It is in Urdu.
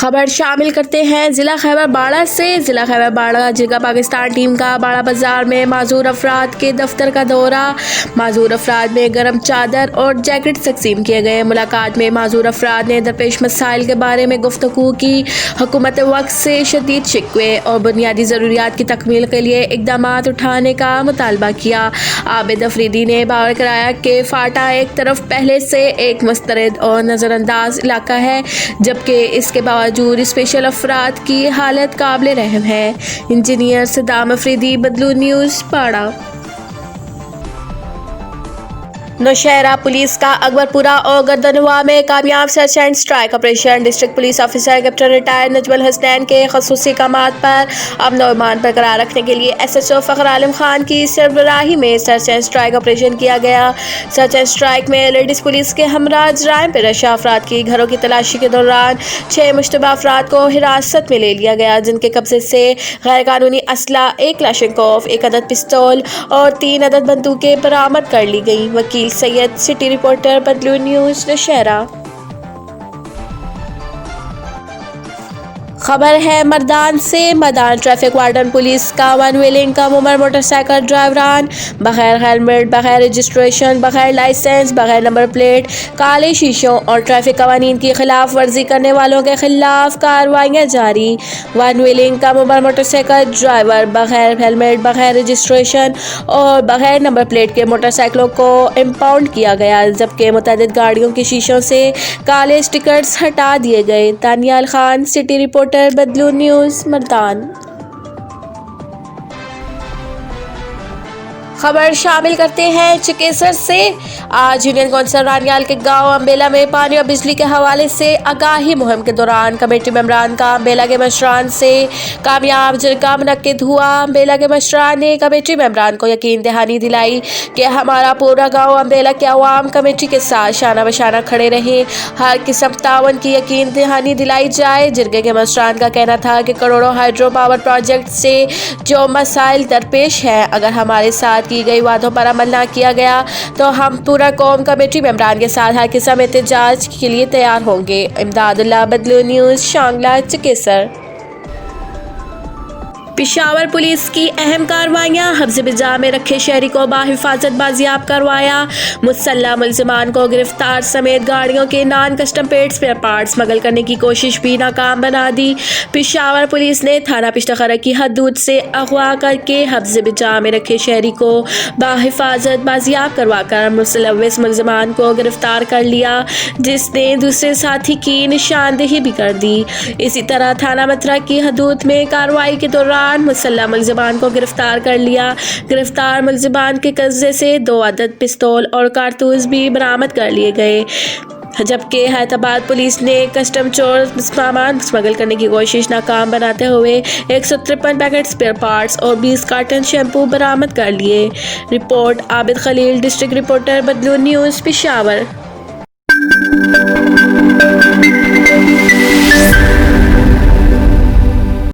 خبر شامل کرتے ہیں ضلع خیبر باڑہ سے۔ ضلع خیبر باڑہ جرگہ پاکستان ٹیم کا باڑہ بازار میں معذور افراد کے دفتر کا دورہ۔ معذور افراد میں گرم چادر اور جیکٹ تقسیم کیے گئے۔ ملاقات میں معذور افراد نے درپیش مسائل کے بارے میں گفتگو کی۔ حکومت وقت سے شدید شکوے اور بنیادی ضروریات کی تکمیل کے لیے اقدامات اٹھانے کا مطالبہ کیا۔ عابد افریدی نے باور کرایا کہ فاٹا ایک طرف پہلے سے ایک مسترد اور نظر انداز علاقہ ہے، جبکہ اس کے باوجود اسپیشل افراد کی حالت قابل رحم ہے۔ Engineer Saddam Afridi, Badloon news, Bara. Nowshera police کا اکبر پورہ اور گردنوا میں کامیاب search and strike operation. District police officer captain retired Najm Alhasnain کے خصوصی اقدامات پر امن و امان برقرار رکھنے کے لیے ایس ایچ او فخر عالم خان کی سربراہی میں سرچ اینڈ اسٹرائک آپریشن کیا گیا۔ سرچ اینڈ اسٹرائک میں لیڈیز پولیس کے ہمراہ جرائم پیشہ افراد کی گھروں کی تلاشی کے دوران 6 مشتبہ افراد کو حراست میں لے لیا گیا، جن کے قبضے سے غیر قانونی اسلحہ، 1 کلاشنکوف، 1 عدد پستول اور 3 عدد بندوقیں برآمد کر لی گئیں۔ وکیل سید، city reporter, Badloon news, Nowshera. خبر ہے مردان سے۔ مردان ٹریفک وارڈن پولیس کا ون ویلنگ کم عمر موٹر سائیکل ڈرائیوران بغیر ہیلمٹ، بغیر رجسٹریشن، بغیر لائسنس، بغیر نمبر پلیٹ، کالے شیشوں اور ٹریفک قوانین کی خلاف ورزی کرنے والوں کے خلاف کارروائیاں جاری۔ ون ویلنگ کم عمر موٹر سائیکل ڈرائیور بغیر ہیلمٹ، بغیر رجسٹریشن اور بغیر نمبر پلیٹ کے موٹر سائیکلوں کو امپاؤنڈ کیا گیا، جبکہ متعدد گاڑیوں کی شیشوں سے کالے اسٹکرز ہٹا دیے گئے۔ Daniyal Khan, city reporter, Badloon news, Mardan. خبر شامل کرتے ہیں چکیسر سے۔ آج یونین کونسل رانیال کے گاؤں امبیلا میں پانی اور بجلی کے حوالے سے آگاہی مہم کے دوران کمیٹی ممبران کا امبیلا کے مشران سے کامیاب جرگہ منعقد ہوا۔ امبیلا کے مشران نے کمیٹی ممبران کو یقین دہانی دلائی کہ ہمارا پورا گاؤں امبیلا کے عوام کمیٹی کے ساتھ شانہ بشانہ کھڑے رہیں، ہر قسم تعاون کی یقین دہانی دلائی جائے۔ جرگے کے مشران کا کہنا تھا کہ کروڑوں ہائیڈرو پاور پروجیکٹ سے جو مسائل درپیش ہیں، اگر ہمارے ساتھ کی گئی وعدوں پر عمل نہ کیا گیا تو ہم پورا قوم کمیٹی ممبران کے ساتھ ہر قسم احتجاج کے لیے تیار ہوں گے۔ امداد اللہ، بدلون نیوز، شانگلہ، چکیسر۔ پشاور پولیس کی اہم کارروائیاں۔ حفظ بجا میں رکھے شہری کو بحفاظت بازیاب کروایا۔ مسلح ملزمان کو گرفتار سمیت گاڑیوں کے non custom paid spare parts smuggle کرنے کی کوشش بھی ناکام بنا دی۔ پشاور پولیس نے تھانہ پشت خرہ کی حدود سے اغوا کر کے حفظ بجا میں رکھے شہری کو بحفاظت بازیاب کروا کر ملوث ملزمان کو گرفتار کر لیا، جس نے دوسرے ساتھی کی نشاندہی بھی کر دی۔ اسی طرح تھانہ متھرا کی حدود میں کارروائی کے دوران مسلح ملزمان کو گرفتار کر لیا۔ گرفتار ملزمان کے قبضے سے 2 عدد پستول اور کارتوس بھی برآمد کر لیے گئے، جبکہ حیدرآباد پولیس نے کسٹم چور سامان اسمگل کرنے کی کوشش ناکام بناتے ہوئے 153 پیکٹ اسپیئر پارٹس اور 20 کارٹن شیمپو برآمد کر لیے۔ رپورٹ عابد خلیل، district reporter, Badloon news, Peshawar.